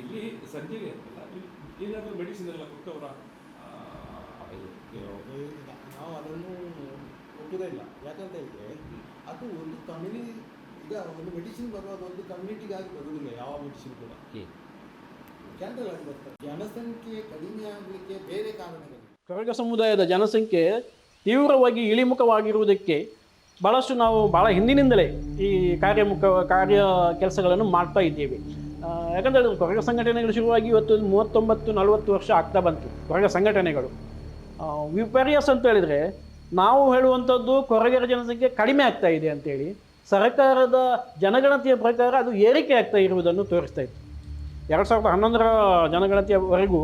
ಇಲ್ಲಿ ಸಂಜೆಗೆ ಅಂತಲ್ಲ, ಏನಾದರೂ ಮೆಡಿಸಿನ್ ಎಲ್ಲ ಕೊಟ್ಟವರ ನಾವು ಅದನ್ನು ಒಪ್ಪುವುದೇ ಇಲ್ಲ. ಯಾಕಂತ ಹೇಳಿದ್ರೆ ಅದು ಒಂದು ಕಮ್ಯುನಿಟಿ, ಈಗ ಒಂದು ಮೆಡಿಸಿನ್ ಬರುವಾಗ ಒಂದು ಕಮ್ಯುನಿಟಿಗಾಗಿ ಬರುವುದಿಲ್ಲ ಯಾವ ಮೆಡಿಸಿನ್ ಕೂಡ, ಜನರಲ್ ಆಗಿ ಬರ್ತದೆ. ಜನಸಂಖ್ಯೆ ಕಡಿಮೆ ಆಗಲಿಕ್ಕೆ ಬೇರೆ ಕಾರಣಗಳು. ಕೊರಗ ಸಮುದಾಯದ ಜನಸಂಖ್ಯೆ ತೀವ್ರವಾಗಿ ಇಳಿಮುಖವಾಗಿರುವುದಕ್ಕೆ ನಾವು ಭಾಳ ಹಿಂದಿನಿಂದಲೇ ಈ ಕಾರ್ಯ ಕೆಲಸಗಳನ್ನು ಮಾಡ್ತಾ ಇದ್ದೇವೆ. ಯಾಕಂತ ಹೇಳಿದ್ರೆ ಕೊರಗ ಸಂಘಟನೆಗಳು ಶುರುವಾಗಿ ಇವತ್ತು 39-40 ವರ್ಷ ಆಗ್ತಾ ಬಂತು. ಕೊರಗ ಸಂಘಟನೆಗಳು ವಿಪರ್ಯಾಸ ಅಂತ ಹೇಳಿದರೆ, ನಾವು ಹೇಳುವಂಥದ್ದು ಕೊರಗರ ಜನಸಂಖ್ಯೆ ಕಡಿಮೆ ಆಗ್ತಾ ಇದೆ ಅಂತೇಳಿ ಸರ್ಕಾರದ ಜನಗಣತಿಯ ಪ್ರಕಾರ ಅದು ಏರಿಕೆ ಆಗ್ತಾ ಇರುವುದನ್ನು ತೋರಿಸ್ತಾ ಇತ್ತು. 2011ರ ಜನಗಣತಿಯವರೆಗೂ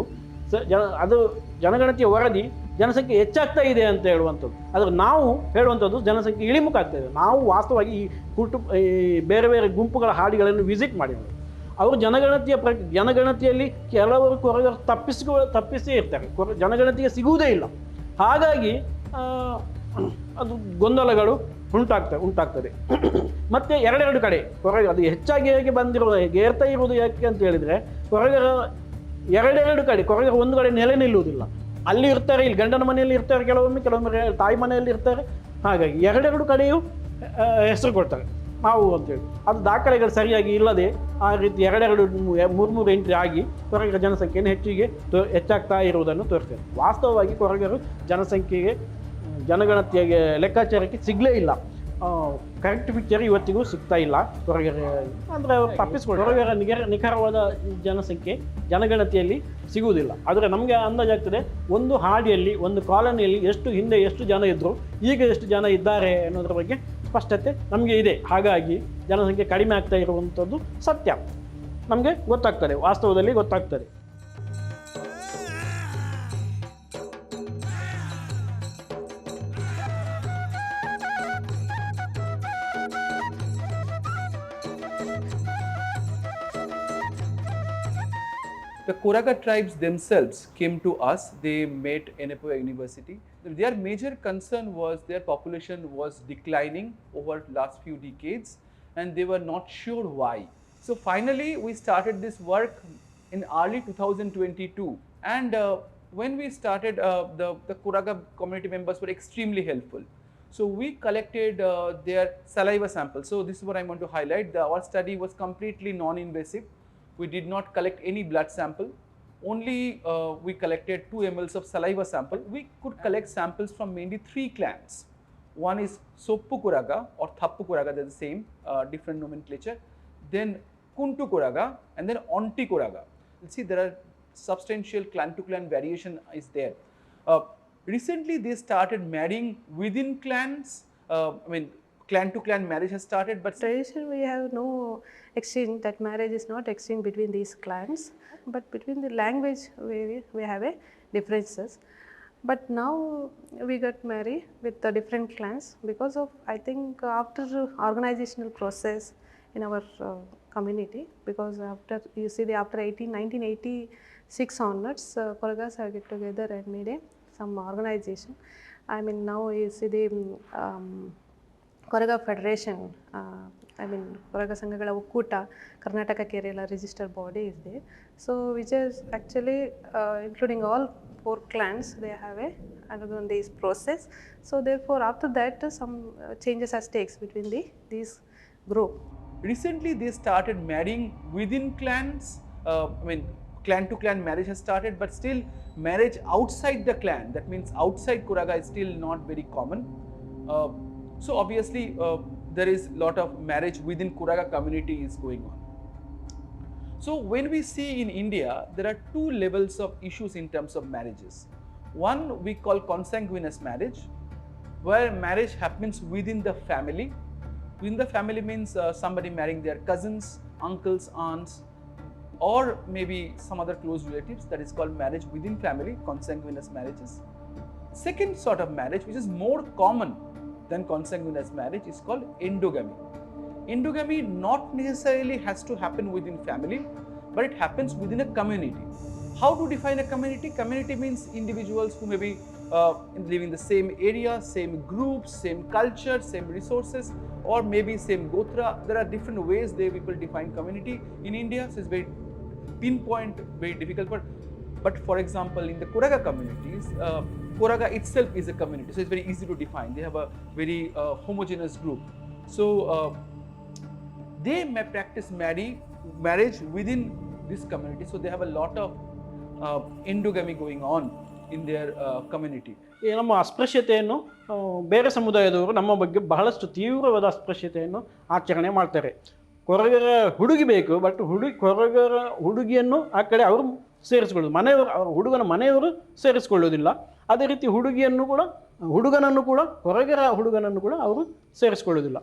ಅದು ಜನಗಣತಿಯ ವರದಿ ಜನಸಂಖ್ಯೆ ಹೆಚ್ಚಾಗ್ತಾ ಇದೆ ಅಂತ ಹೇಳುವಂಥದ್ದು. ಆದರೆ ನಾವು ಹೇಳುವಂಥದ್ದು ಜನಸಂಖ್ಯೆ ಇಳಿಮುಖ ಆಗ್ತಾ ಇದೆ. ನಾವು ವಾಸ್ತವವಾಗಿ ಈ ಬೇರೆ ಬೇರೆ ಗುಂಪುಗಳ ಹಾಡಿಗಳನ್ನು ವಿಸಿಟ್ ಮಾಡಿದರು. ಅವರು ಜನಗಣತಿಯಲ್ಲಿ ಕೆಲವರು ಕೊರಗರು ತಪ್ಪಿಸೇ ಇರ್ತಾರೆ, ಜನಗಣತಿಗೆ ಸಿಗುವುದೇ ಇಲ್ಲ. ಹಾಗಾಗಿ ಅದು ಗೊಂದಲಗಳು ಉಂಟಾಗ್ತದೆ. ಮತ್ತು ಎರಡೆರಡು ಕಡೆ ಕೊರಗ ಅದು ಹೆಚ್ಚಾಗಿ ಹೇಗೆ ಏರ್ತಾ ಇರುವುದು ಯಾಕೆ ಅಂತ ಹೇಳಿದರೆ, ಕೊರಗರ ಎರಡೆರಡು ಕಡೆ ಕೊರಗರ ಒಂದು ಕಡೆ ನೆಲೆ ನಿಲ್ಲುವುದಿಲ್ಲ. ಅಲ್ಲಿ ಇರ್ತಾರೆ, ಇಲ್ಲಿ ಗಂಡನ ಮನೆಯಲ್ಲಿ ಇರ್ತಾರೆ, ಕೆಲವೊಮ್ಮೆ ತಾಯಿ ಮನೆಯಲ್ಲಿ ಇರ್ತಾರೆ. ಹಾಗಾಗಿ ಎರಡೆರಡು ಕಡೆಯೂ ಹೆಸರು ಕೊಡ್ತಾರೆ ನಾವು ಅಂತೇಳಿ. ಅದು ದಾಖಲೆಗಳು ಸರಿಯಾಗಿ ಇಲ್ಲದೆ ಆ ರೀತಿ ಎರಡೆರಡು 3 ಎಂಟ್ರಿ ಆಗಿ ಕೊರಗರ ಜನಸಂಖ್ಯೆಯನ್ನು ಹೆಚ್ಚಾಗ್ತಾ ಇರುವುದನ್ನು ತೋರಿಸ್ತೇವೆ. ವಾಸ್ತವವಾಗಿ ಕೊರಗರು ಜನಸಂಖ್ಯೆಗೆ ಜನಗಣತಿಯ ಲೆಕ್ಕಾಚಾರಕ್ಕೆ ಸಿಗಲೇ ಇಲ್ಲ. ಕರೆಕ್ಟ್ ಪಿಕ್ಚರ್ ಇವತ್ತಿಗೂ ಸಿಗ್ತಾ ಇಲ್ಲ ಕೊರಗರ. ಅಂದರೆ ಅವರು ತಪ್ಪಿಸ್ಕೊಂಡು ಕೊರಗರ ನಿಖರವಾದ ಜನಸಂಖ್ಯೆ ಜನಗಣತಿಯಲ್ಲಿ ಸಿಗುವುದಿಲ್ಲ. ಆದರೆ ನಮಗೆ ಅಂದಾಜಾಗ್ತದೆ, ಒಂದು ಹಾಡಿಯಲ್ಲಿ ಒಂದು ಕಾಲೋನಿಯಲ್ಲಿ ಹಿಂದೆ ಎಷ್ಟು ಜನ ಇದ್ದರು, ಈಗ ಎಷ್ಟು ಜನ ಇದ್ದಾರೆ ಅನ್ನೋದ್ರ ಬಗ್ಗೆ ಸ್ಪಷ್ಟತೆ ನಮಗೆ ಇದೆ. ಹಾಗಾಗಿ ಜನಸಂಖ್ಯೆ ಕಡಿಮೆ ಆಗ್ತಾ ಇರುವಂಥದ್ದು ಸತ್ಯ ನಮಗೆ ಗೊತ್ತಾಗ್ತದೆ, ವಾಸ್ತವದಲ್ಲಿ ಗೊತ್ತಾಗ್ತದೆ. The Koraga tribes themselves came to us. They met in University. Their major concern was their population was declining over last few decades, and they were not sure why. So finally, we started this work in early 2022. And when we started, the Koraga community members were extremely helpful. So we collected their saliva samples. So this is what I want to highlight. Our study was completely non-invasive. We did not collect any blood sample. Only we collected 2 ml of saliva sample. We could collect samples from mainly 3 clans. One is Soppu Koraga or Thappu Koraga, they're the same, different nomenclature. Then Kuntu Koraga and then Onti Koraga. You'll see there are substantial clan to clan variation is there. Recently they started marrying within clans. Clan to clan marriage has started, but tradition we have no exchange. That marriage is not exchange between these clans, but between the language we have a differences. But now we got married with the different clans because of, I think, after organizational process in our community. Because after you see after 1986 onwards, Koragas have get together and made some organization. Now you see the Koraga Federation, Koraga Sangagala Okkuta, Karnataka Kerala registered body is there. So which is actually including all 4 clans, they have undergone this process. So therefore after that some changes has takes between these group. Recently they started marrying within clans. Clan to clan marriage has started, but still marriage outside the clan, that means outside Koraga, is still not very common. So obviously there is a lot of marriage within Koraga community is going on. So when we see in India, there are 2 levels of issues in terms of marriages. One we call consanguineous marriage, where marriage happens within the family. Within the family means somebody marrying their cousins, uncles, aunts, or maybe some other close relatives. That is called marriage within family, consanguineous marriages. Second sort of marriage, which is more common than consanguineous marriage, is called endogamy. Endogamy not necessarily has to happen within family, but it happens within a community. How to define a community? Community means individuals who may be live in the same area, same groups, same culture, same resources, or maybe same gotra. There are different ways people define community in India. So it's very pinpoint very difficult, but for example, in the Koraga communities, Koraga itself is a community, so it's very easy to define. They have a very homogeneous group. So they may practice marriage within this community, so they have a lot of endogamy going on in their community. ಈ ನಮ್ಮ ಅಸ್ಪೃಶ್ಯತೆಯನ್ನು ಬೇರೆ ಸಮುದಾಯದವರು ನಮ್ಮ ಬಗ್ಗೆ ಬಹಳಷ್ಟು ತೀವ್ರವಾದ ಅಸ್ಪೃಶ್ಯತೆಯನ್ನು ಆಚರಣೆ ಮಾಡ್ತಾರೆ. ಕೊರಗರ ಹುಡುಗಿ ಬೇಕು, ಬಟ್ ಕೊರಗರ ಹುಡುಗಿಯನ್ನು ಆ ಕಡೆ ಅವರು ಸೇರಿಸ್ಕೊಳ್ಳೋದು, ಮನೆಯವರು ಹುಡುಗನ ಮನೆಯವರು ಸೇರಿಸ್ಕೊಳ್ಳೋದಿಲ್ಲ. ಅದೇ ರೀತಿ ಹುಡುಗನನ್ನು ಕೂಡ ಕೊರಗರ ಹುಡುಗನನ್ನು ಕೂಡ ಅವರು ಸೇರಿಸ್ಕೊಳ್ಳೋದಿಲ್ಲ.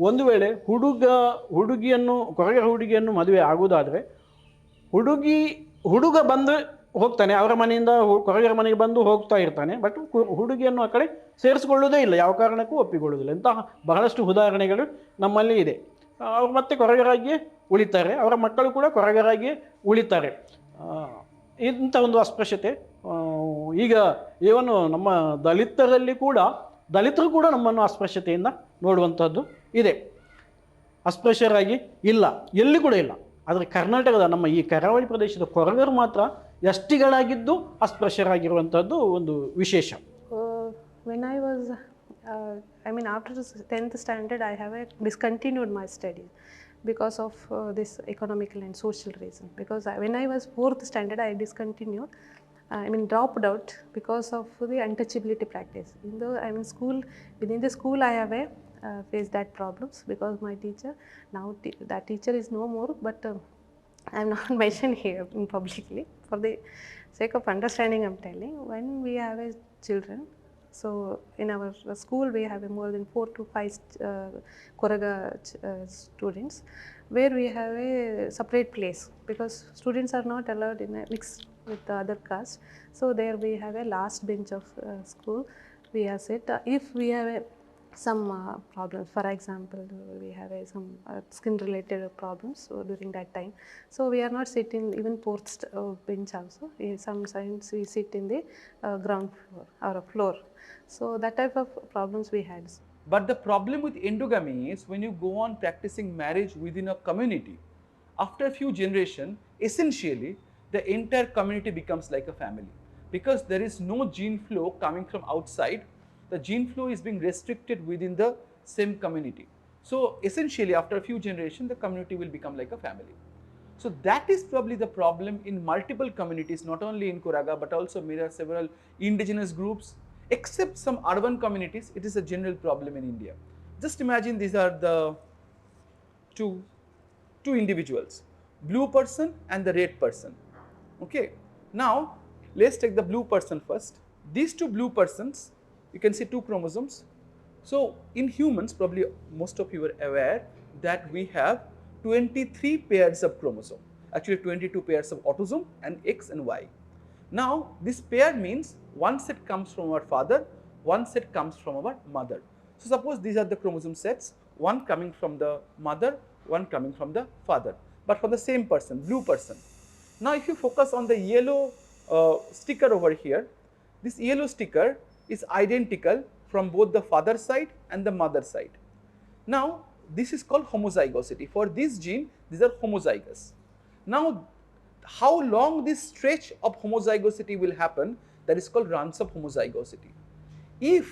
ಒಂದು ವೇಳೆ ಕೊರಗರ ಹುಡುಗಿಯನ್ನು ಮದುವೆ ಆಗುವುದಾದರೆ ಹುಡುಗ ಬಂದು ಹೋಗ್ತಾನೆ, ಅವರ ಮನೆಯಿಂದ ಕೊರಗರ ಮನೆಗೆ ಬಂದು ಹೋಗ್ತಾ ಇರ್ತಾನೆ, ಬಟ್ ಹುಡುಗಿಯನ್ನು ಆ ಕಡೆ ಸೇರಿಸಿಕೊಳ್ಳೋದೇ ಇಲ್ಲ, ಯಾವ ಕಾರಣಕ್ಕೂ ಒಪ್ಪಿಕೊಳ್ಳೋದಿಲ್ಲ. ಇಂತಹ ಬಹಳಷ್ಟು ಉದಾಹರಣೆಗಳು ನಮ್ಮಲ್ಲಿ ಇದೆ. ಅವರು ಮತ್ತೆ ಕೊರಗರಾಗಿಯೇ ಉಳಿತಾರೆ, ಅವರ ಮಕ್ಕಳು ಕೂಡ ಕೊರಗರಾಗಿಯೇ ಉಳಿತಾರೆ. ಇಂಥ ಒಂದು ಅಸ್ಪೃಶ್ಯತೆ ಈಗ ಇವನು ನಮ್ಮ ದಲಿತರು ಕೂಡ ನಮ್ಮನ್ನು ಅಸ್ಪೃಶ್ಯತೆಯಿಂದ ನೋಡುವಂಥದ್ದು ಇದೆ. ಅಸ್ಪೃಶ್ಯರಾಗಿ ಇಲ್ಲ, ಎಲ್ಲಿ ಕೂಡ ಇಲ್ಲ. ಆದರೆ ಕರ್ನಾಟಕದ ನಮ್ಮ ಈ ಕರಾವಳಿ ಪ್ರದೇಶದ ಕೊರಗರು ಮಾತ್ರ ಎಷ್ಟಿಗಳಾಗಿದ್ದು ಅಸ್ಪೃಶ್ಯರಾಗಿರುವಂಥದ್ದು ಒಂದು ವಿಶೇಷ. When I was, after 10th standard, I have discontinued my studies because of this economical and social reason. Because when I was 4th standard, I discontinued, dropped out because of the untouchability practice. Within the school, I have faced that problems because my teacher, now that teacher is no more, but I am not mentioned here publicly. For the sake of understanding, I am telling, when we have children, so in our school we have more than 4 to 5 Koraga students, where we have a separate place because students are not allowed in a mixed with the other caste. So there we have a last bench of school. We have said if we have some problems, for example, we have some skin related problems during that time, so we are not sitting even fourth bench also. Sometimes we sit in the ground floor or a floor. So that type of problems we had. But the problem with endogamy is when you go on practicing marriage within a community, after a few generations, essentially the entire community becomes like a family, because there is no gene flow coming from outside. The gene flow is being restricted within the same community. So essentially after a few generations, the community will become like a family. So that is probably the problem in multiple communities, not only in Koraga, but also there are several indigenous groups. Except some urban communities, it is a general problem in India. Just imagine these are the two individuals, blue person and the red person. Okay, now let's take the blue person first. These two blue persons, you can see 2 chromosomes. So in humans, probably most of you are aware that we have 23 pairs of chromosome, actually 22 pairs of autosome and X and Y. Now this pair means one set comes from our father, one set comes from our mother. So suppose these are the chromosome sets, one coming from the mother, one coming from the father, but from the same person, blue person. Now if you focus on the yellow sticker over here, this yellow sticker is identical from both the father side and the mother side. Now this is called homozygosity. For this gene, these are homozygous. Now how long this stretch of homozygosity will happen, that is called runs of homozygosity. If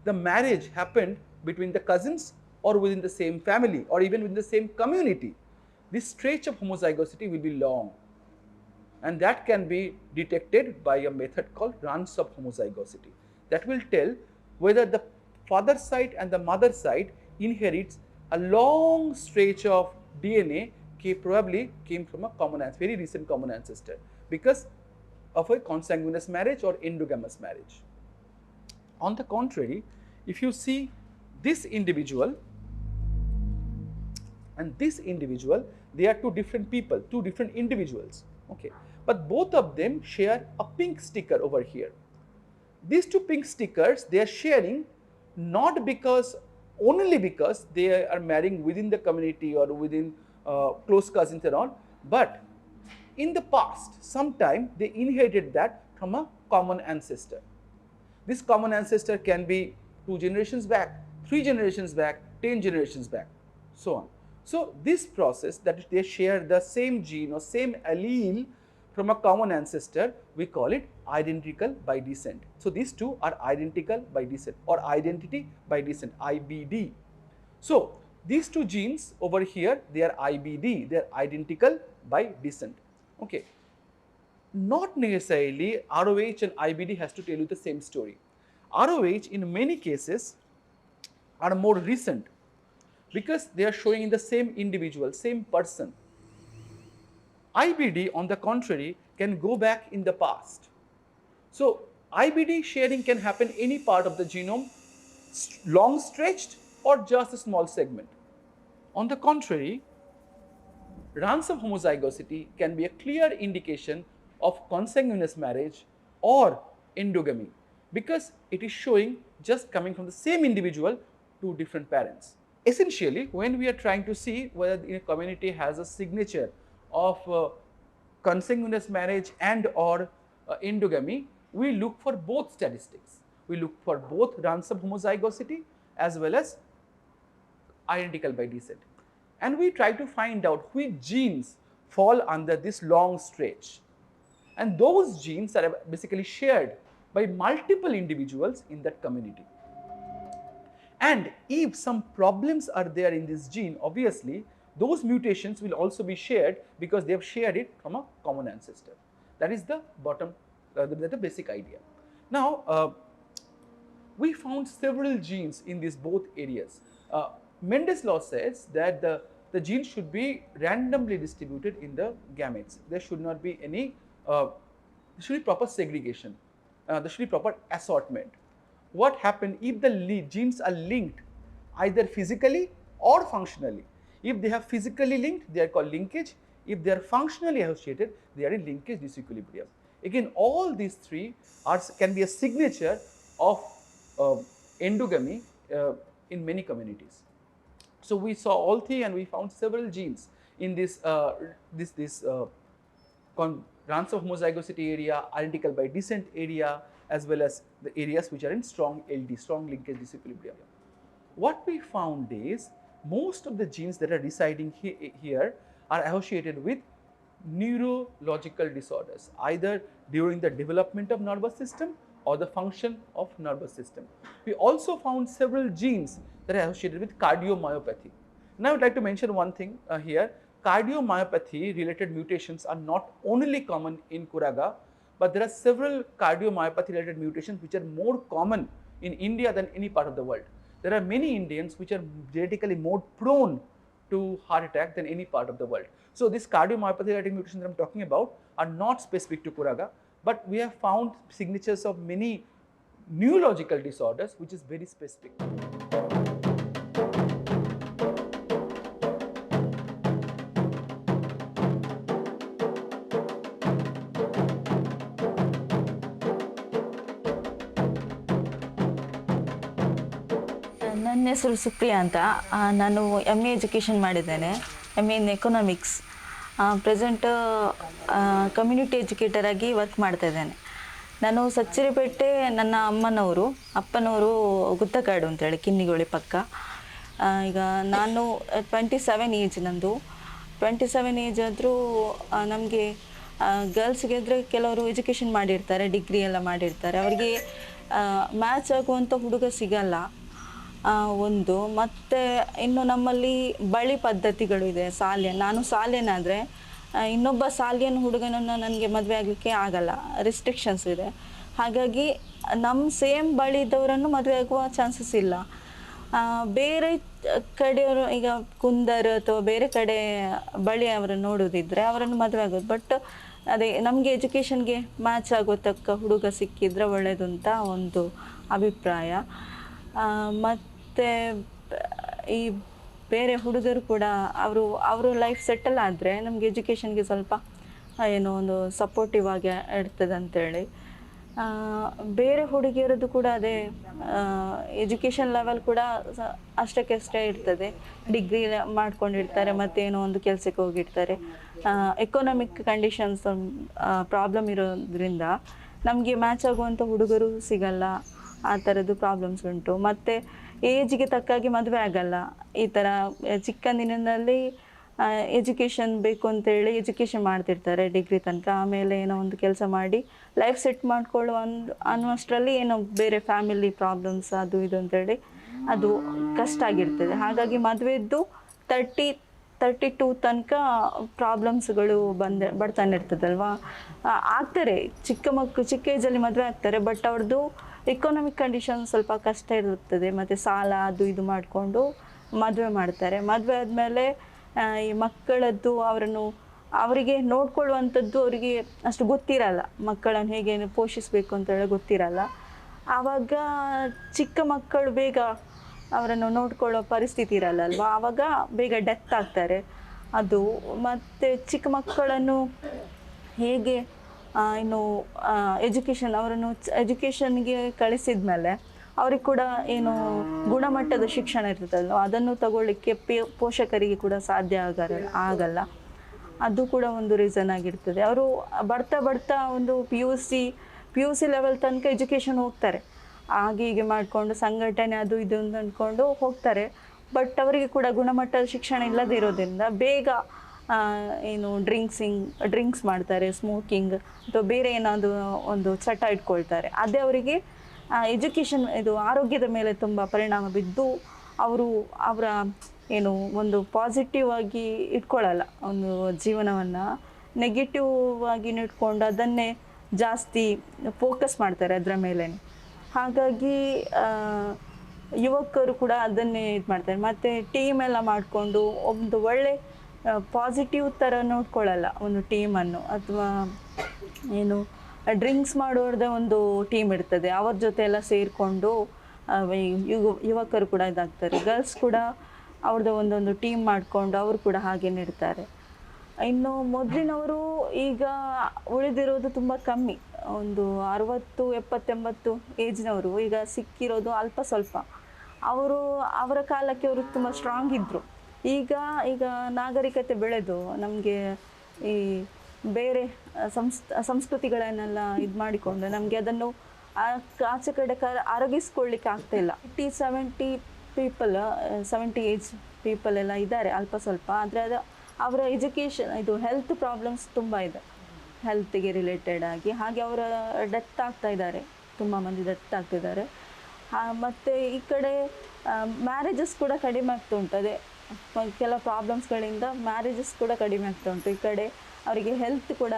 the marriage happened between the cousins or within the same family or even within the same community, this stretch of homozygosity will be long, and that can be detected by a method called runs of homozygosity. That will tell whether the father side and the mother side inherits a long stretch of DNA probably came from a very recent common ancestor because of a consanguineous marriage or endogamous marriage. On the contrary, if you see this individual and this individual, they are 2 different people, 2 different individuals. Okay, but both of them share a pink sticker over here. These 2 pink stickers, they are sharing not only because they are marrying within the community or within close cousins and all, but in the past, sometime they inherited that from a common ancestor. This common ancestor can be 2 generations back, 3 generations back, 10 generations back, so on. So this process, that they share the same gene or same allele from a common ancestor, we call it identical by descent. So these two are identical by descent or identity by descent, IBD. So these two genes over here, they are IBD, they are identical by descent. Okay. Not necessarily ROH and IBD has to tell you the same story. ROH in many cases are more recent because they are showing in the same individual, same person. IBD, on the contrary, can go back in the past. So IBD sharing can happen any part of the genome, long stretched or just a small segment. On the contrary, ransom homozygosity can be a clear indication of consanguineous marriage or endogamy because it is showing just coming from the same individual to different parents. Essentially, when we are trying to see whether a community has a signature of consanguineous marriage and or endogamy, we look for both statistics. We look for both ransom homozygosity as well as identical by descent. And we try to find out which genes fall under this long stretch. And those genes are basically shared by multiple individuals in that community. And if some problems are there in this gene, obviously, those mutations will also be shared because they have shared it from a common ancestor. That is the bottom, the basic idea. Now, we found several genes in these both areas. Mendel's law says that the genes should be randomly distributed in the gametes. There should not be any, there should be proper segregation. There should be proper assortment. What happens if the genes are linked either physically or functionally? If they have physically linked, they are called linkage. If they are functionally associated, they are in linkage disequilibrium. Again, all these three can be a signature of endogamy in many communities. So we saw all three and we found several genes in this ransom homozygosity area, identical by descent area, as well as the areas which are in strong LD, strong linkage disequilibrium. What we found is most of the genes that are residing here are associated with neurological disorders, either during the development of nervous system or the function of nervous system. We also found several genes that are associated with cardiomyopathy. Now I would like to mention one thing here. Cardiomyopathy related mutations are not only common in Koraga, but there are several cardiomyopathy related mutations which are more common in India than any part of the world. There are many Indians which are genetically more prone to heart attack than any part of the world. So these cardiomyopathy related mutations that I am talking about are not specific to Koraga, but we have found signatures of many neurological disorders which is very specific. ನನ್ನ ಹೆಸರು ಸುಪ್ರಿಯಾ ಅಂತ. ನಾನು MA education ಮಾಡಿದ್ದೇನೆ, MA in economics. Present community educator ಆಗಿ work ಮಾಡ್ತಾ ಇದ್ದೇನೆ. ನಾನು ಸಚ್ಚಿರಿಪೇಟೆ, ನನ್ನ ಅಪ್ಪನವರು ಗುತ್ತಕಾಡು ಅಂತೇಳಿ ಕಿನ್ನಿಗೋಳಿ ಪಕ್ಕ. ಈಗ ನಾನು 27 ಏಜ್, ನಂದು 27 ಏಜ್ ಆದರೂ ನಮಗೆ ಗರ್ಲ್ಸ್ಗೆ ಇದ್ದರೆ ಕೆಲವರು ಎಜುಕೇಷನ್ ಮಾಡಿರ್ತಾರೆ, ಡಿಗ್ರಿ ಎಲ್ಲ ಮಾಡಿರ್ತಾರೆ, ಅವರಿಗೆ ಮ್ಯಾಚ್ ಆಗುವಂಥ ಹುಡುಗ ಸಿಗಲ್ಲ ಒಂದು. ಮತ್ತು ಇನ್ನು ನಮ್ಮಲ್ಲಿ ಬಳಿ ಪದ್ಧತಿಗಳು ಇದೆ. ನಾನು ಸಾಲ್ಯನಾದರೆ ಇನ್ನೊಬ್ಬ ಸಾಲ್ಯನ ಹುಡುಗನನ್ನು ನನಗೆ ಮದುವೆ ಆಗಲಿಕ್ಕೆ ಆಗಲ್ಲ, ರಿಸ್ಟ್ರಿಕ್ಷನ್ಸ್ ಇದೆ. ಹಾಗಾಗಿ ನಮ್ಮ ಸೇಮ್ ಬಳಿ ಇದ್ದವರನ್ನು ಮದುವೆ ಆಗುವ ಚಾನ್ಸಸ್ ಇಲ್ಲ. ಬೇರೆ ಕಡೆಯವರು, ಈಗ ಕುಂದರ್ ಅಥವಾ ಬೇರೆ ಕಡೆ ಬಳಿ ಅವರನ್ನು ನೋಡೋದಿದ್ದರೆ ಅವರನ್ನು ಮದುವೆ ಆಗೋದು. ಬಟ್ ಅದೇ ನಮಗೆ ಎಜುಕೇಷನ್ಗೆ ಮ್ಯಾಚ್ ಆಗೋತಕ್ಕ ಹುಡುಗ ಸಿಕ್ಕಿದ್ರೆ ಒಳ್ಳೆಯದು ಅಂತ ಒಂದು ಅಭಿಪ್ರಾಯ. ಮತ್ತು ಈ ಬೇರೆ ಹುಡುಗರು ಕೂಡ ಅವರು ಲೈಫ್ ಸೆಟಲ್ ಆದರೆ ನಮಗೆ ಎಜುಕೇಷನ್ಗೆ ಸ್ವಲ್ಪ ಏನೋ ಒಂದು ಸಪೋರ್ಟಿವ್ ಆಗಿ ಇರ್ತದೆ ಅಂತೇಳಿ. ಬೇರೆ ಹುಡುಗಿಯರದ್ದು ಕೂಡ ಅದೇ ಎಜುಕೇಷನ್ ಲೆವೆಲ್ ಕೂಡ ಅಷ್ಟಕ್ಕಷ್ಟೇ ಇರ್ತದೆ. ಡಿಗ್ರಿ ಮಾಡ್ಕೊಂಡಿರ್ತಾರೆ, ಮತ್ತೇನೋ ಒಂದು ಕೆಲಸಕ್ಕೆ ಹೋಗಿರ್ತಾರೆ. ಎಕನಾಮಿಕ್ ಕಂಡೀಷನ್ಸ್ ಪ್ರಾಬ್ಲಮ್ ಇರೋದ್ರಿಂದ ನಮಗೆ ಮ್ಯಾಚ್ ಆಗುವಂಥ ಹುಡುಗರು ಸಿಗಲ್ಲ. ಆ ಥರದ್ದು ಪ್ರಾಬ್ಲಮ್ಸ್ ಉಂಟು. ಮತ್ತು ಏಜ್ಗೆ ತಕ್ಕಾಗಿ ಮದುವೆ ಆಗಲ್ಲ. ಈ ಥರ ಚಿಕ್ಕಂದಿನಲ್ಲಿ ಎಜುಕೇಷನ್ ಬೇಕು ಅಂತೇಳಿ ಎಜುಕೇಷನ್ ಮಾಡ್ತಿರ್ತಾರೆ ಡಿಗ್ರಿ ತನಕ. ಆಮೇಲೆ ಏನೋ ಒಂದು ಕೆಲಸ ಮಾಡಿ ಲೈಫ್ ಸೆಟ್ ಮಾಡ್ಕೊಳ್ಳೋ ಅನ್ನೋಷ್ಟರಲ್ಲಿ ಏನೋ ಬೇರೆ ಫ್ಯಾಮಿಲಿ ಪ್ರಾಬ್ಲಮ್ಸ್ ಅದು ಇದು ಅಂತೇಳಿ ಅದು ಕಷ್ಟ ಆಗಿರ್ತದೆ. ಹಾಗಾಗಿ ಮದುವೆದ್ದು 32 ತನಕ ಪ್ರಾಬ್ಲಮ್ಸ್ಗಳು ಬರ್ತಾನೆ ಇರ್ತದಲ್ವಾ. ಆಗ್ತಾರೆ ಚಿಕ್ಕ ಏಜಲ್ಲಿ ಮದುವೆ ಆಗ್ತಾರೆ, ಬಟ್ ಅವ್ರದ್ದು ಎಕಾನಮಿಕ್ ಕಂಡೀಷನ್ ಸ್ವಲ್ಪ ಕಷ್ಟ ಇರುತ್ತದೆ. ಮತ್ತು ಸಾಲ ಅದು ಇದು ಮಾಡಿಕೊಂಡು ಮದುವೆ ಮಾಡ್ತಾರೆ. ಮದುವೆ ಆದಮೇಲೆ ಈ ಮಕ್ಕಳದ್ದು ಅವರಿಗೆ ನೋಡ್ಕೊಳ್ಳುವಂಥದ್ದು ಅವರಿಗೆ ಅಷ್ಟು ಗೊತ್ತಿರಲ್ಲ. ಮಕ್ಕಳನ್ನು ಹೇಗೆ ಪೋಷಿಸಬೇಕು ಅಂತೇಳಿ ಗೊತ್ತಿರಲ್ಲ. ಆವಾಗ ಚಿಕ್ಕ ಮಕ್ಕಳು ಬೇಗ ಅವರನ್ನು ನೋಡ್ಕೊಳ್ಳೋ ಪರಿಸ್ಥಿತಿ ಇರಲ್ಲ ಅಲ್ವಾ, ಆವಾಗ ಬೇಗ ಡೆತ್ ಆಗ್ತಾರೆ. ಅದು ಮತ್ತು ಚಿಕ್ಕ ಮಕ್ಕಳನ್ನು ಹೇಗೆ ಇನ್ನು ಅವರನ್ನು ಎಜುಕೇಷನ್ಗೆ ಕಳಿಸಿದ ಮೇಲೆ ಅವ್ರಿಗೆ ಕೂಡ ಏನು ಗುಣಮಟ್ಟದ ಶಿಕ್ಷಣ ಇರ್ತದಲ್ವ, ಅದನ್ನು ತಗೊಳ್ಳಿಕ್ಕೆ ಪೋಷಕರಿಗೆ ಕೂಡ ಸಾಧ್ಯ ಆಗಲ್ಲ. ಅದು ಕೂಡ ಒಂದು ರೀಸನ್ ಆಗಿರ್ತದೆ. ಅವರು ಬರ್ತಾ ಒಂದು ಪಿ ಯು ಸಿ ಲೆವೆಲ್ ತನಕ ಎಜುಕೇಷನ್ ಹೋಗ್ತಾರೆ. ಹಾಗೆ ಹೀಗೆ ಮಾಡಿಕೊಂಡು ಸಂಘಟನೆ ಅದು ಇದು ಅಂದ್ಕೊಂಡು ಹೋಗ್ತಾರೆ. ಬಟ್ ಅವರಿಗೆ ಕೂಡ ಗುಣಮಟ್ಟದ ಶಿಕ್ಷಣ ಇಲ್ಲದೇ ಇರೋದ್ರಿಂದ ಬೇಗ ಏನು ಡ್ರಿಂಕ್ಸ್ ಮಾಡ್ತಾರೆ, ಸ್ಮೋಕಿಂಗ್ ಅಥವಾ ಬೇರೆ ಏನಾದರೂ ಒಂದು ಚಟ ಇಟ್ಕೊಳ್ತಾರೆ. ಅದೇ ಅವರಿಗೆ ಎಜುಕೇಷನ್ ಇದು ಆರೋಗ್ಯದ ಮೇಲೆ ತುಂಬ ಪರಿಣಾಮ ಬಿದ್ದು ಅವರ ಏನು ಒಂದು ಪಾಸಿಟಿವ್ ಆಗಿ ಇಟ್ಕೊಳ್ಳಲ್ಲ. ಒಂದು ಜೀವನವನ್ನು ನೆಗೆಟಿವ್ ಆಗಿ ಇಟ್ಕೊಂಡು ಅದನ್ನೇ ಜಾಸ್ತಿ ಫೋಕಸ್ ಮಾಡ್ತಾರೆ ಅದರ ಮೇಲೆ. ಹಾಗಾಗಿ ಯುವಕರು ಕೂಡ ಅದನ್ನೇ ಇದು ಮಾಡ್ತಾರೆ. ಮತ್ತು ಟೀಮ್ ಎಲ್ಲ ಮಾಡಿಕೊಂಡು ಒಂದು ಒಳ್ಳೆ ಪಾಸಿಟಿವ್ ಥರ ನೋಡ್ಕೊಳ್ಳಲ್ಲ ಒಂದು ಟೀಮನ್ನು. ಅಥವಾ ಏನು ಡ್ರಿಂಕ್ಸ್ ಮಾಡೋರದ್ದೇ ಒಂದು ಟೀಮ್ ಇರ್ತದೆ, ಅವ್ರ ಜೊತೆ ಎಲ್ಲ ಸೇರಿಕೊಂಡು ಯುವಕರು ಕೂಡ ಇದಾಗ್ತಾರೆ. ಗರ್ಲ್ಸ್ ಕೂಡ ಅವ್ರದ್ದು ಒಂದೊಂದು ಟೀಮ್ ಮಾಡಿಕೊಂಡು ಅವರು ಕೂಡ ಹಾಗೇನೆ ಇರ್ತಾರೆ. ಇನ್ನು ಮೊದಲಿನವರು ಈಗ ಉಳಿದಿರೋದು ತುಂಬ ಕಮ್ಮಿ, ಒಂದು 60, 70, 80 ಏಜ್ನವರು ಈಗ ಸಿಕ್ಕಿರೋದು ಅಲ್ಪ ಸ್ವಲ್ಪ. ಅವರ ಕಾಲಕ್ಕೆ ಅವರು ತುಂಬ ಸ್ಟ್ರಾಂಗ್ ಇದ್ದರು. ಈಗ ನಾಗರಿಕತೆ ಬೆಳೆದು ನಮಗೆ ಈ ಬೇರೆ ಸಂಸ್ಕೃತಿಗಳನ್ನೆಲ್ಲ ಇದು ಮಾಡಿಕೊಂಡು ನಮಗೆ ಅದನ್ನು ಆಚೆ ಕಡೆ ಅರಗಿಸ್ಕೊಳ್ಳಿಕ್ಕೆ ಆಗ್ತಾಯಿಲ್ಲ. 70 ಏಜ್ ಪೀಪಲ್ ಎಲ್ಲ ಇದ್ದಾರೆ ಅಲ್ಪ ಸ್ವಲ್ಪ. ಆದರೆ ಅವರ ಎಜುಕೇಷನ್ ಇದು ಹೆಲ್ತ್ ಪ್ರಾಬ್ಲಮ್ಸ್ ತುಂಬ ಇದೆ, ಹೆಲ್ತಿಗೆ ರಿಲೇಟೆಡ್ ಆಗಿ. ಹಾಗೆ ಅವರ ಡೆತ್ ಆಗ್ತಾ ಇದ್ದಾರೆ, ತುಂಬ ಮಂದಿ ಡೆತ್ ಆಗ್ತಿದ್ದಾರೆ. ಮತ್ತು ಈ ಕಡೆ ಮ್ಯಾರೇಜಸ್ ಕೂಡ ಕಡಿಮೆ ಆಗ್ತಾ ಉಂಟು. ಅದೇ ಕೆಲವು ಪ್ರಾಬ್ಲಮ್ಸ್ಗಳಿಂದ ಮ್ಯಾರೇಜಸ್ ಕೂಡ ಕಡಿಮೆ ಆಗ್ತಾ ಉಂಟು. ಈ ಕಡೆ ಅವರಿಗೆ ಹೆಲ್ತ್ ಕೂಡ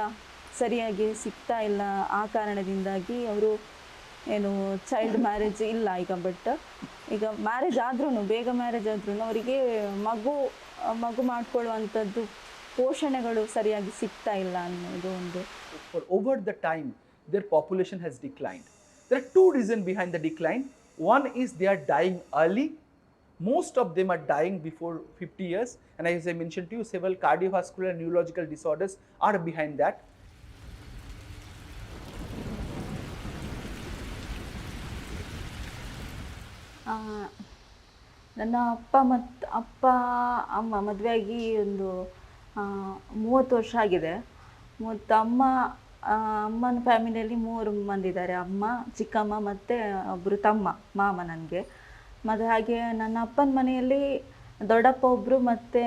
ಸರಿಯಾಗಿ ಸಿಗ್ತಾ ಇಲ್ಲ. ಆ ಕಾರಣದಿಂದಾಗಿ ಅವರು ಏನು ಚೈಲ್ಡ್ ಮ್ಯಾರೇಜ್ ಇಲ್ಲ ಈಗ. ಬಟ್ ಈಗ ಬೇಗ ಮ್ಯಾರೇಜ್ ಆದ್ರೂ ಅವರಿಗೆ ಮಗು ಮಾಡ್ಕೊಳ್ಳುವಂಥದ್ದು ಪೋಷಣೆಗಳು ಸರಿಯಾಗಿ ಸಿಗ್ತಾ ಇಲ್ಲ ಅನ್ನೋದು ಒಂದು. Over the time their population has declined. There are two reasons behind the decline. One is they are dying early. Most of them are dying before 50 years, and as I mentioned to you, several cardiovascular and neurological disorders are behind that. ನನ್ನ ಅಪ್ಪ ಅಮ್ಮ ಮದುವೆಯಾಗಿ ಒಂದು 30 ವರ್ಷ ಆಗಿದೆ. ಮತ್ತು ಅಮ್ಮನ ಫ್ಯಾಮಿಲಿಯಲ್ಲಿ 3 ಮಂದಿ ಇದ್ದಾರೆ. ಅಮ್ಮ, ಚಿಕ್ಕಮ್ಮ ಮತ್ತು ಒಬ್ಬರು ಮಾಮ ನನಗೆ. ಮತ್ತು ಹಾಗೆ ನನ್ನ ಅಪ್ಪನ ಮನೆಯಲ್ಲಿ ದೊಡ್ಡಪ್ಪ ಒಬ್ಬರು ಮತ್ತು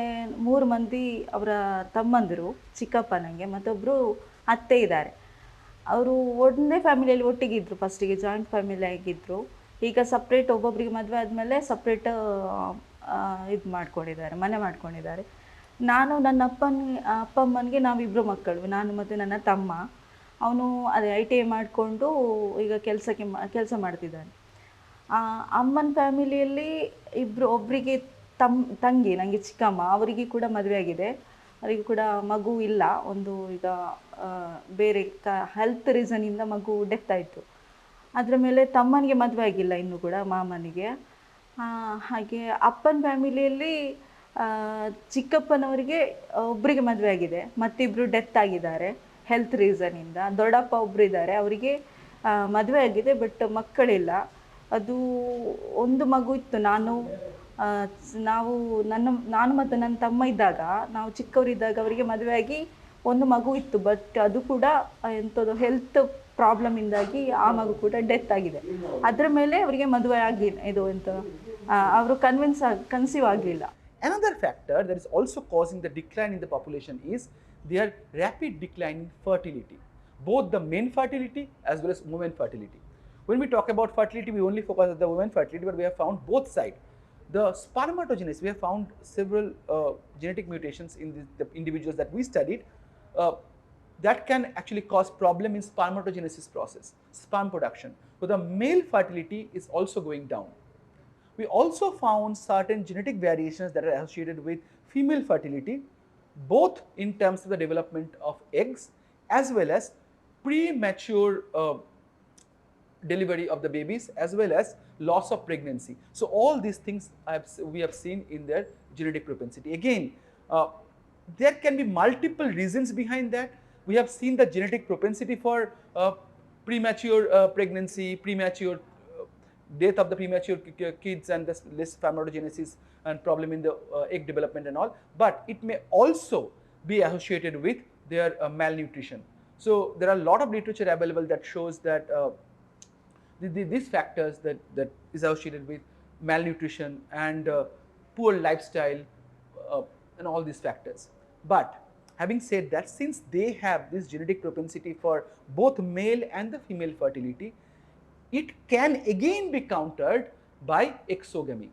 3 ಮಂದಿ ಅವರ ತಮ್ಮಂದಿರು, ಚಿಕ್ಕಪ್ಪ ನನಗೆ, ಮತ್ತೊಬ್ಬರು ಅತ್ತೆ ಇದ್ದಾರೆ. ಅವರು ಒಂದೇ ಫ್ಯಾಮಿಲಿಯಲ್ಲಿ ಒಟ್ಟಿಗಿದ್ರು. ಫಸ್ಟಿಗೆ ಜಾಯಿಂಟ್ ಫ್ಯಾಮಿಲಿ ಆಗಿದ್ದರು. ಈಗ ಸಪ್ರೇಟ್ ಒಬ್ಬೊಬ್ಬರಿಗೆ ಮದುವೆ ಆದಮೇಲೆ ಸಪ್ರೇಟ್ ಮನೆ ಮಾಡ್ಕೊಂಡಿದ್ದಾರೆ. ನಾನು ನನ್ನ ಅಪ್ಪಮ್ಮನಿಗೆ ನಾವಿಬ್ಬರು ಮಕ್ಕಳು, ನಾನು ಮತ್ತು ನನ್ನ ತಮ್ಮ. ಅವನು ಅದೇ ITI ಮಾಡಿಕೊಂಡು ಈಗ ಕೆಲಸ ಮಾಡ್ತಿದ್ದಾನೆ. ಅಮ್ಮನ ಫ್ಯಾಮಿಲಿಯಲ್ಲಿ ಒಬ್ಬರಿಗೆ ತಂಗಿ, ನನಗೆ ಚಿಕ್ಕಮ್ಮ, ಅವರಿಗೆ ಕೂಡ ಮದುವೆ ಆಗಿದೆ. ಅವರಿಗೆ ಕೂಡ ಮಗು ಇಲ್ಲ. ಒಂದು ಈಗ ಬೇರೆ ಹೆಲ್ತ್ ರೀಸನಿಂದ ಮಗು ಡೆತ್ ಆಯಿತು. ಅದರ ಮೇಲೆ ತಮ್ಮನಿಗೆ ಮದುವೆ ಆಗಿಲ್ಲ ಇನ್ನೂ ಕೂಡ, ಮಾಮನಿಗೆ. ಹಾಗೆ ಅಪ್ಪನ ಫ್ಯಾಮಿಲಿಯಲ್ಲಿ ಚಿಕ್ಕಪ್ಪನವರಿಗೆ ಒಬ್ಬರಿಗೆ ಮದುವೆ ಆಗಿದೆ, ಮತ್ತಿಬ್ಬರು ಡೆತ್ ಆಗಿದ್ದಾರೆ ಹೆಲ್ತ್ ರೀಸನಿಂದ. ದೊಡ್ಡಪ್ಪ ಒಬ್ಬರು ಇದ್ದಾರೆ, ಅವರಿಗೆ ಮದುವೆ ಆಗಿದೆ ಬಟ್ ಮಕ್ಕಳಿಲ್ಲ. ಅದು ಒಂದು ಮಗು ಇತ್ತು. ನಾನು ಮತ್ತು ನನ್ನ ತಮ್ಮ ಇದ್ದಾಗ, ನಾವು ಚಿಕ್ಕವರಿದ್ದಾಗ ಅವರಿಗೆ ಮದುವೆಯಾಗಿ ಒಂದು ಮಗು ಇತ್ತು. ಬಟ್ ಅದು ಕೂಡ ಎಂಥದ್ದು ಹೆಲ್ತ್ ಪ್ರಾಬ್ಲಮಿಂದಾಗಿ ಆ ಮಗು ಕೂಡ ಡೆತ್ ಆಗಿದೆ. ಅದರ ಮೇಲೆ ಅವರಿಗೆ ಮದುವೆ ಆಗಿ ಅವರು ಕನ್ಸೀವ್ ಆಗಲಿಲ್ಲ. Another factor that is also causing the decline in the population is their rapid decline in fertility, both the men fertility as well as women fertility. When we talk about fertility, we only focus on the women fertility, but we have found both sides. The spermatogenesis, we have found several genetic mutations in the individuals that we studied that can actually cause problem in spermatogenesis process, sperm production. So the male fertility is also going down. We also found certain genetic variations that are associated with female fertility, both in terms of the development of eggs as well as premature delivery of the babies as well as loss of pregnancy. So all these things we have seen in their genetic propensity. Again, there can be multiple reasons behind that. We have seen the genetic propensity for premature pregnancy, premature death of the premature kids and the less spermatogenesis and problem in the egg development and all, but it may also be associated with their malnutrition. So there are a lot of literature available that shows that these factors that is associated with malnutrition and poor lifestyle and all these factors. But having said that, since they have this genetic propensity for both male and the female fertility, it can again be countered by exogamy.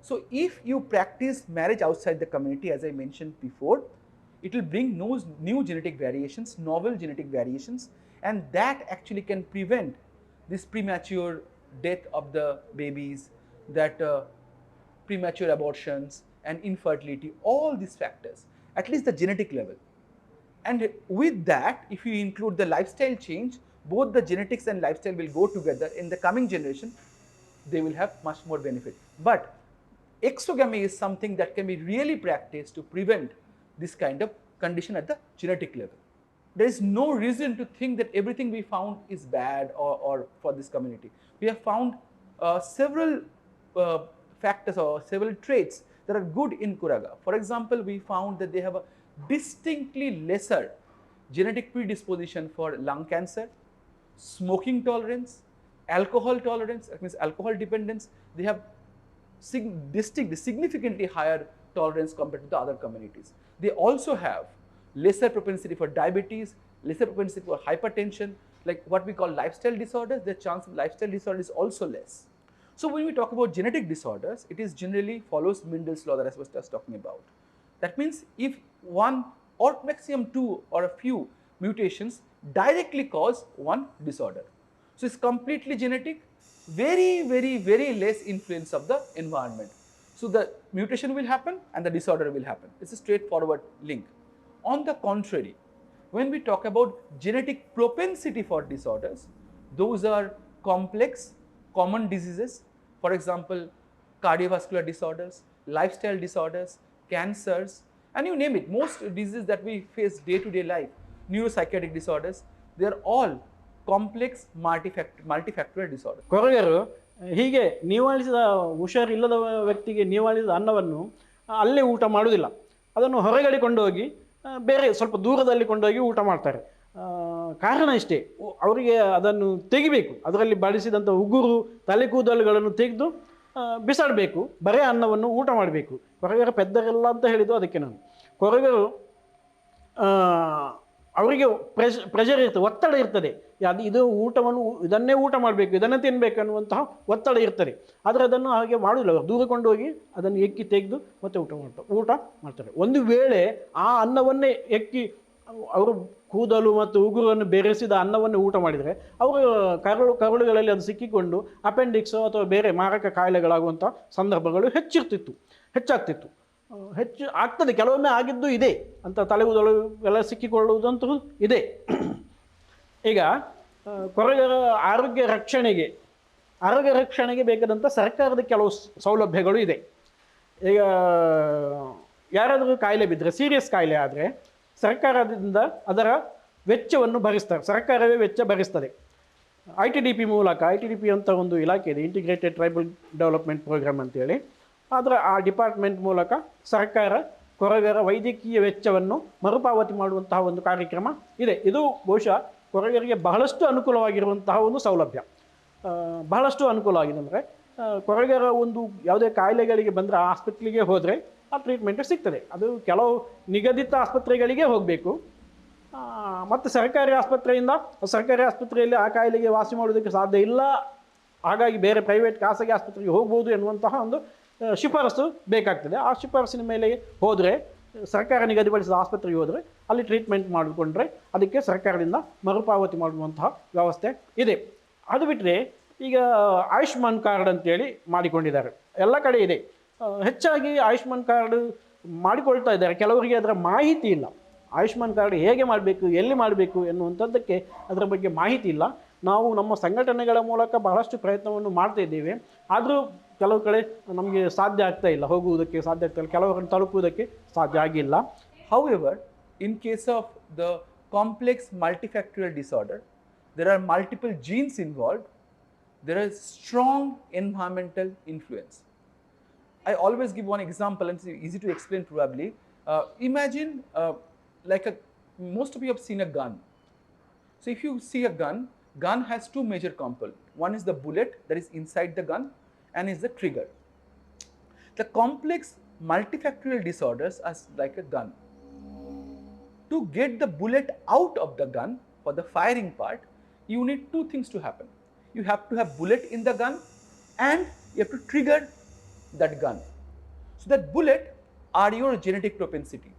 So if you practice marriage outside the community, as I mentioned before, it will bring new genetic variations, novel genetic variations, and that actually can prevent this premature death of the babies, that premature abortions and infertility, all these factors, at least the genetic level. And with that, if you include the lifestyle change, both the genetics and lifestyle will go together. In the coming generation, they will have much more benefit. But exogamy is something that can be really practiced to prevent this kind of condition at the genetic level. There is no reason to think that everything we found is bad or for this community. We have found several factors or several traits that are good in Koraga. For example, we found that they have a distinctly lesser genetic predisposition for lung cancer, smoking tolerance, alcohol tolerance, that means alcohol dependence. They have significantly higher tolerance compared to the other communities. They also have lesser propensity for diabetes, lesser propensity for hypertension, like what we call lifestyle disorders. The chance of lifestyle disorder is also less. So when we talk about genetic disorders, it is generally follows Mendel's law that I was just talking about. That means if one or maximum two or a few mutations directly cause one disorder. So it's completely genetic, very less influence of the environment. So the mutation will happen and the disorder will happen. It's a straightforward link. On the contrary, when we talk about genetic propensity for disorders, those are complex, common diseases. For example, cardiovascular disorders, lifestyle disorders, cancers, and you name it. Most diseases that we face day-to-day life, neuropsychiatric disorders, they are all complex multifactorial disorders. ಕೊರಗರು ಹೀಗೆ ನೀವಾಳಿಸಿದ ಹುಷಾರಿಲ್ಲದ ವ್ಯಕ್ತಿಗೆ ನೀವಾಳಿಸಿದ ಅನ್ನವನ್ನು ಅಲ್ಲೇ ಊಟ ಮಾಡುವುದಿಲ್ಲ, ಅದನ್ನು ಹೊರಗಡೆ ಕೊಂಡೋಗಿ ಬೇರೆ ಸ್ವಲ್ಪ ದೂರದಲ್ಲಿ ಕೊಂಡೋಗಿ ಊಟ ಮಾಡ್ತಾರೆ. ಕಾರಣ ಇಷ್ಟೇ, ಅವರಿಗೆ ಅದನ್ನು ತೆಗಿಬೇಕು, ಅದರಲ್ಲಿ ಬಳಸಿದಂಥ ಉಗುರು ತಲೆ ಕೂದಲುಗಳನ್ನು ತೆಗೆದು ಬಿಸಾಡಬೇಕು, ಬರೀ ಅನ್ನವನ್ನು ಊಟ ಮಾಡಬೇಕು. ಕೊರಗರ ಪೆದ್ದರೆಲ್ಲ ಅಂತ ಹೇಳಿದ್ದು ಅದಕ್ಕೆ ನಾನು. ಕೊರಗರು ಅವರಿಗೆ ಪ್ರೆಷರ್ ಇರ್ತದೆ, ಒತ್ತಡ ಇರ್ತದೆ. ಇದು ಊಟವನ್ನು ಇದನ್ನೇ ಊಟ ಮಾಡಬೇಕು, ಇದನ್ನೇ ತಿನ್ನಬೇಕು ಅನ್ನುವಂತಹ ಒತ್ತಡ ಇರ್ತದೆ. ಆದರೆ ಅದನ್ನು ಹಾಗೆ ಮಾಡೋದಿಲ್ಲ, ಅವರು ದೂರ ಕೊಂಡೋಗಿ ಅದನ್ನು ಎಕ್ಕಿ ತೆಗೆದು ಮತ್ತೆ ಊಟ ಮಾಡ್ತಾರೆ. ಒಂದು ವೇಳೆ ಆ ಅನ್ನವನ್ನೇ ಎಕ್ಕಿ ಅವರು ಕೂದಲು ಮತ್ತು ಉಗುರನ್ನು ಬೆರೆಸಿದ ಅನ್ನವನ್ನು ಊಟ ಮಾಡಿದರೆ ಅವರು ಕರುಳುಗಳಲ್ಲಿ ಅದು ಸಿಕ್ಕಿಕೊಂಡು ಅಪೆಂಡಿಕ್ಸು ಅಥವಾ ಬೇರೆ ಮಾರಕ ಕಾಯಿಲೆಗಳಾಗುವಂಥ ಸಂದರ್ಭಗಳು ಹೆಚ್ಚಾಗ್ತಿತ್ತು. ಹೆಚ್ಚು ಆಗ್ತದೆ, ಕೆಲವೊಮ್ಮೆ ಆಗಿದ್ದು ಇದೆ ಅಂತ, ತಲೆಗೂದಲು ಎಲ್ಲ ಸಿಕ್ಕಿಕೊಳ್ಳುವುದಂತೂ ಇದೆ. ಈಗ ಕೊರಗರ ಆರೋಗ್ಯ ರಕ್ಷಣೆಗೆ ಬೇಕಾದಂಥ ಸರ್ಕಾರದ ಕೆಲವು ಸೌಲಭ್ಯಗಳು ಇದೆ. ಈಗ ಯಾರಾದರೂ ಕಾಯಿಲೆ ಬಿದ್ದರೆ, ಸೀರಿಯಸ್ ಕಾಯಿಲೆ ಆದರೆ ಸರ್ಕಾರದಿಂದ ಅದರ ವೆಚ್ಚವನ್ನು ಭರಿಸ್ತಾರೆ, ಸರ್ಕಾರವೇ ವೆಚ್ಚ ಭರಿಸ್ತದೆ. ITDP ಮೂಲಕ, ITDP ಅಂತ ಒಂದು ಇಲಾಖೆ ಇದೆ, ಇಂಟಿಗ್ರೇಟೆಡ್ ಟ್ರೈಬಲ್ ಡೆವಲಪ್ಮೆಂಟ್ ಪ್ರೋಗ್ರಾಮ್ ಅಂತೇಳಿ. ಆದರೆ ಆ ಡಿಪಾರ್ಟ್ಮೆಂಟ್ ಮೂಲಕ ಸರ್ಕಾರ ಕೊರಗರ ವೈದ್ಯಕೀಯ ವೆಚ್ಚವನ್ನು ಮರುಪಾವತಿ ಮಾಡುವಂತಹ ಒಂದು ಕಾರ್ಯಕ್ರಮ ಇದೆ. ಇದು ಬಹುಶಃ ಕೊರಗರಿಗೆ ಬಹಳಷ್ಟು ಅನುಕೂಲವಾಗಿರುವಂತಹ ಒಂದು ಸೌಲಭ್ಯ. ಬಹಳಷ್ಟು ಅನುಕೂಲವಾಗಿದೆ. ಅಂದರೆ ಕೊರಗರ ಒಂದು ಯಾವುದೇ ಕಾಯಿಲೆಗಳಿಗೆ ಬಂದರೆ ಆ ಆಸ್ಪತ್ರೆಗೆ ಹೋದರೆ ಆ ಟ್ರೀಟ್ಮೆಂಟ್ ಸಿಗ್ತದೆ. ಅದು ಕೆಲವು ನಿಗದಿತ ಆಸ್ಪತ್ರೆಗಳಿಗೆ ಹೋಗಬೇಕು. ಮತ್ತು ಸರ್ಕಾರಿ ಆಸ್ಪತ್ರೆಯಲ್ಲಿ ಆ ಕಾಯಿಲೆಗೆ ವಾಸಿ ಮಾಡೋದಕ್ಕೆ ಸಾಧ್ಯ ಇಲ್ಲ, ಹಾಗಾಗಿ ಬೇರೆ ಪ್ರೈವೇಟ್ ಖಾಸಗಿ ಆಸ್ಪತ್ರೆಗೆ ಹೋಗ್ಬೋದು ಎನ್ನುವಂತಹ ಒಂದು ಶಿಫಾರಸು ಬೇಕಾಗ್ತದೆ. ಆ ಶಿಫಾರಸಿನ ಮೇಲೆ ಹೋದರೆ, ಸರ್ಕಾರ ನಿಗದಿಪಡಿಸಿದ ಆಸ್ಪತ್ರೆಗೆ ಹೋದರೆ ಅಲ್ಲಿ ಟ್ರೀಟ್ಮೆಂಟ್ ಮಾಡಿಕೊಂಡ್ರೆ ಅದಕ್ಕೆ ಸರ್ಕಾರದಿಂದ ಮರುಪಾವತಿ ಮಾಡುವಂತಹ ವ್ಯವಸ್ಥೆ ಇದೆ. ಅದು ಬಿಟ್ಟರೆ ಈಗ ಆಯುಷ್ಮಾನ್ ಕಾರ್ಡ್ ಅಂತೇಳಿ ಮಾಡಿಕೊಂಡಿದ್ದಾರೆ, ಎಲ್ಲ ಕಡೆ ಇದೆ. ಹೆಚ್ಚಾಗಿ ಆಯುಷ್ಮಾನ್ ಕಾರ್ಡ್ ಮಾಡಿಕೊಳ್ತಾ ಇದ್ದಾರೆ, ಕೆಲವರಿಗೆ ಅದರ ಮಾಹಿತಿ ಇಲ್ಲ. ಆಯುಷ್ಮಾನ್ ಕಾರ್ಡ್ ಹೇಗೆ ಮಾಡಬೇಕು, ಎಲ್ಲಿ ಮಾಡಬೇಕು ಎನ್ನುವಂಥದ್ದಕ್ಕೆ ಅದರ ಬಗ್ಗೆ ಮಾಹಿತಿ ಇಲ್ಲ. ನಾವು ನಮ್ಮ ಸಂಘಟನೆಗಳ ಮೂಲಕ ಬಹಳಷ್ಟು ಪ್ರಯತ್ನವನ್ನು ಮಾಡ್ತಾ ಇದ್ದೇವೆ, ಆದರೂ ಕೆಲವು ಕಡೆ ನಮಗೆ ಸಾಧ್ಯ ಆಗ್ತಾ ಇಲ್ಲ, ಹೋಗುವುದಕ್ಕೆ ಸಾಧ್ಯ ಆಗ್ತಾ ಇಲ್ಲ, ಕೆಲವರನ್ನು ತಲುಪುವುದಕ್ಕೆ ಸಾಧ್ಯ ಆಗಿಲ್ಲ. However, in case of the complex multifactorial disorder, there are multiple genes involved, there is strong environmental influence. I always give one example, and it's easy to explain probably. Imagine most of you have seen a gun. So if you see a gun has two major components. One is the bullet that is inside the gun and is the trigger. The complex multifactorial disorders are like a gun. To get the bullet out of the gun for the firing part, you need two things to happen. You have to have bullet in the gun and you have to trigger that gun. So that bullet are your genetic propensity,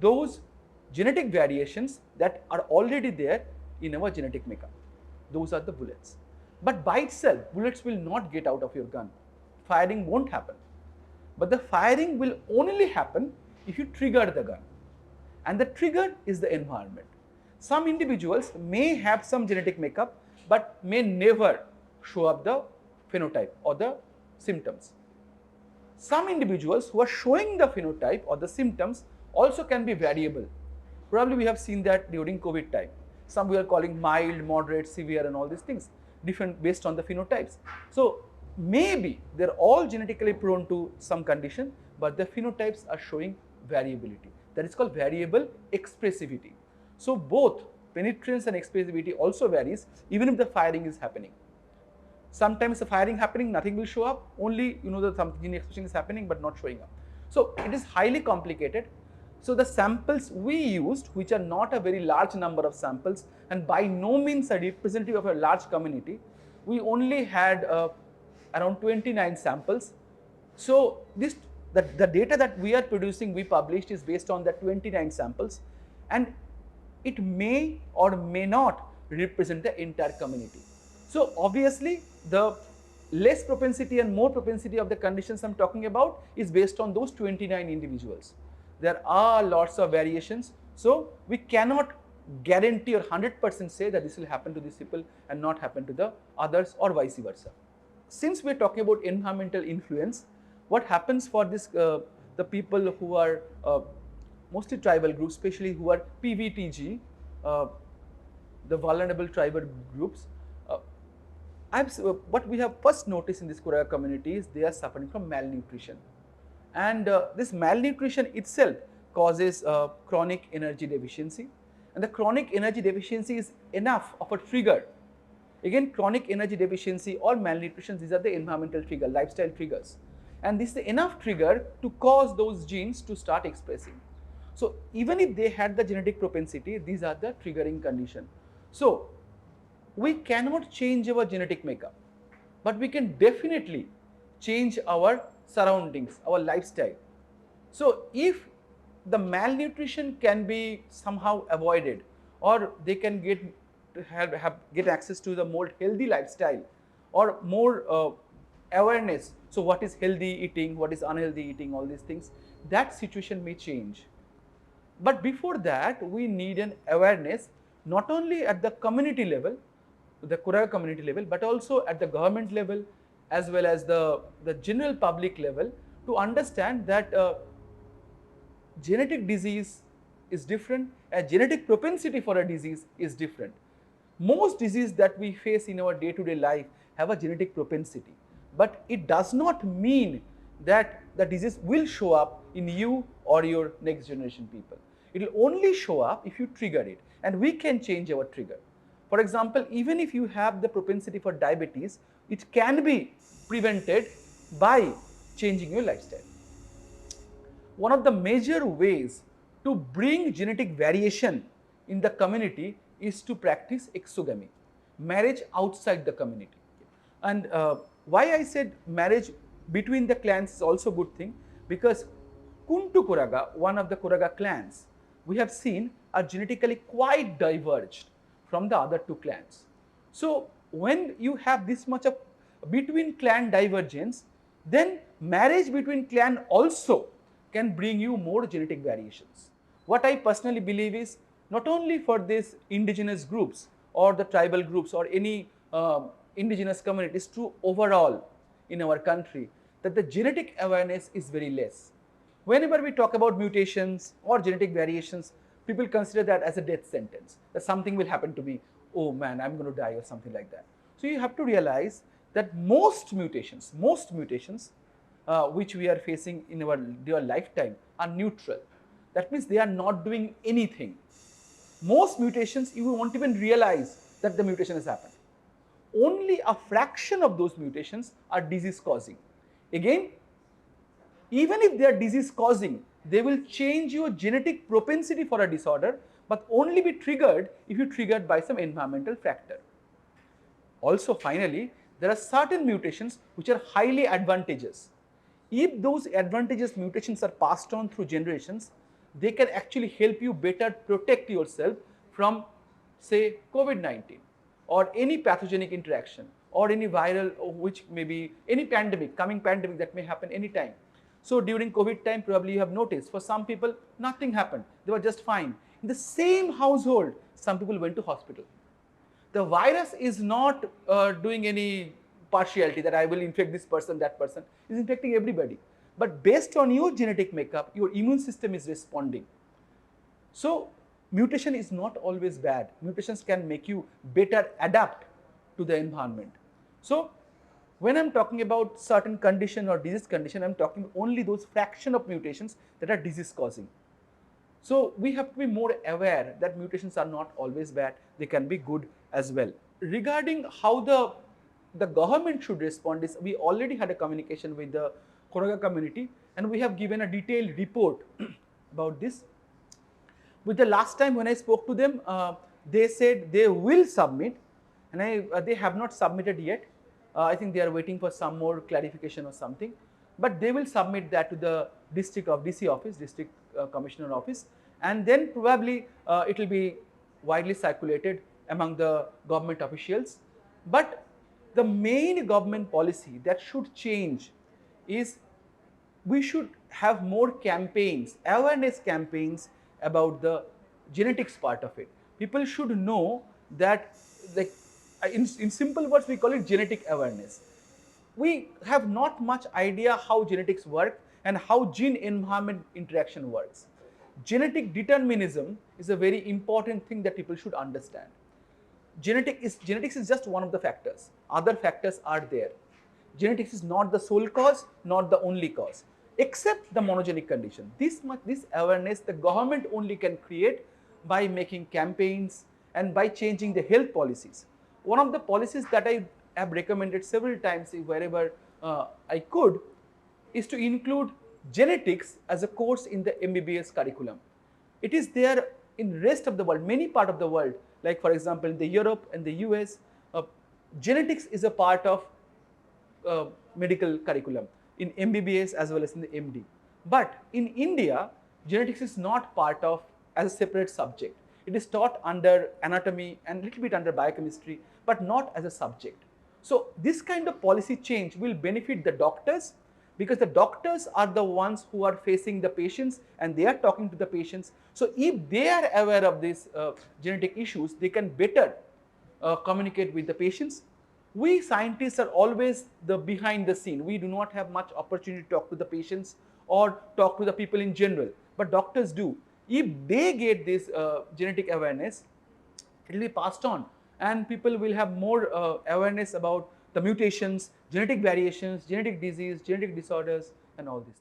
those genetic variations that are already there in our genetic makeup. Those are the bullets. But by itself, bullets will not get out of your gun. Firing won't happen. But the firing will only happen if you trigger the gun. And the trigger is the environment. Some individuals may have some genetic makeup but may never show up the phenotype or the symptoms. Some individuals who are showing the phenotype or the symptoms also can be variable. Probably we have seen that during COVID time. Some we are calling mild, moderate, severe and all these things, different based on the phenotypes. So maybe they're all genetically prone to some condition, but the phenotypes are showing variability. That is called variable expressivity. So both penetrance and expressivity also varies even if the firing is happening. Sometimes the firing happening, nothing will show up, only that some gene expression is happening but not showing up. So it is highly complicated. So the samples we used, which are not a very large number of samples and by no means a representative of a large community, we only had around 29 samples. So the data that we are producing, we published, is based on the 29 samples, and it may or may not represent the entire community. So obviously the less propensity and more propensity of the conditions I'm talking about is based on those 29 individuals. There are lots of variations, so we cannot guarantee or 100% say that this will happen to these people and not happen to the others or vice versa. Since we're talking about environmental influence, what happens for this the people who are mostly tribal groups, especially who are PVTG, the vulnerable tribal groups, what we have first noticed in this Koraga community is they are suffering from malnutrition. And this malnutrition itself causes chronic energy deficiency, and the chronic energy deficiency is enough of a trigger. Again, chronic energy deficiency or malnutrition, these are the environmental trigger, lifestyle triggers, and this is enough trigger to cause those genes to start expressing. So even if they had the genetic propensity, these are the triggering condition. So we cannot change our genetic makeup, but we can definitely change our surroundings, our lifestyle. So if the malnutrition can be somehow avoided, or they can get access to the more healthy lifestyle or more awareness, so what is healthy eating, what is unhealthy eating, all these things, that situation may change. But before that, we need an awareness not only at the community level, the Koraga community level, but also at the government level as well as the general public level, to understand that genetic disease is different, and genetic propensity for a disease is different. Most diseases that we face in our day-to-day life have a genetic propensity, but it does not mean that the disease will show up in you or your next generation people. It will only show up if you trigger it, and we can change our trigger. For example, even if you have the propensity for diabetes, it can be prevented by changing your lifestyle. One of the major ways to bring genetic variation in the community is to practice exogamy, marriage outside the community. And why I said marriage between the clans is also a good thing, because Koraga, one of the Koraga clans, we have seen are genetically quite diverged from the other two clans. So when you have this much of between clan divergence, then marriage between clan also can bring you more genetic variations. What I personally believe is, not only for these indigenous groups or the tribal groups or any indigenous communities, to overall in our country, that the genetic awareness is very less. Whenever we talk about mutations or genetic variations, people consider that as a death sentence, that something will happen to me, oh man, I'm going to die or something like that. So you have to realize that most mutations which we are facing in our lifetime are neutral. That means they are not doing anything. Most mutations, you won't even realize that the mutation has happened. Only a fraction of those mutations are disease causing. Again, even if they are disease causing, they will change your genetic propensity for a disorder, but only be triggered if you triggered by some environmental factor. Also, finally, there are certain mutations which are highly advantageous. If those advantageous mutations are passed on through generations, they can actually help you better protect yourself from, say, COVID-19 or any pathogenic interaction or any viral, or which may be any coming pandemic that may happen anytime. So during COVID time, probably you have noticed, for some people, nothing happened. They were just fine. In the same household, some people went to hospital. The virus is not doing any partiality that I will infect this person, that person. It's infecting everybody. But based on your genetic makeup, your immune system is responding. So mutation is not always bad. Mutations can make you better adapt to the environment. So when I'm talking about certain condition or disease condition, I'm talking only those fraction of mutations that are disease causing. So we have to be more aware that mutations are not always bad, they can be good as well. Regarding how the government should respond is, we already had a communication with the Koraga community and we have given a detailed report about this. With the last time when I spoke to them, they said they will submit, and they have not submitted yet. I think they are waiting for some more clarification or something, but they will submit that to the district commissioner office, and then probably it will be widely circulated among the government officials. But the main government policy that should change is, we should have more campaigns, awareness campaigns about the genetics part of it. People should know that, like, in simple words, we call it genetic awareness. We have not much idea how genetics work and how gene-environment interaction works. Genetic determinism is a very important thing that people should understand. Genetics is just one of the factors. Other factors are there. Genetics is not the sole cause, not the only cause, except the monogenic condition. This awareness the government only can create by making campaigns and by changing the health policies. One of the policies that I have recommended several times wherever I could is to include genetics as a course in the MBBS curriculum. It is there in rest of the world, many part of the world, like for example in the Europe and the US, genetics is a part of medical curriculum in MBBS as well as in the MD. But in India, genetics is not part of as a separate subject. It is taught under anatomy and a little bit under biochemistry, but not as a subject. So this kind of policy change will benefit the doctors, because the doctors are the ones who are facing the patients and they are talking to the patients. So if they are aware of these genetic issues, they can better communicate with the patients. We scientists are always the behind the scene. We do not have much opportunity to talk to the patients or talk to the people in general, but doctors do. If they get this genetic awareness, it will be passed on and people will have more awareness about the mutations, genetic variations, genetic disease, genetic disorders and all this.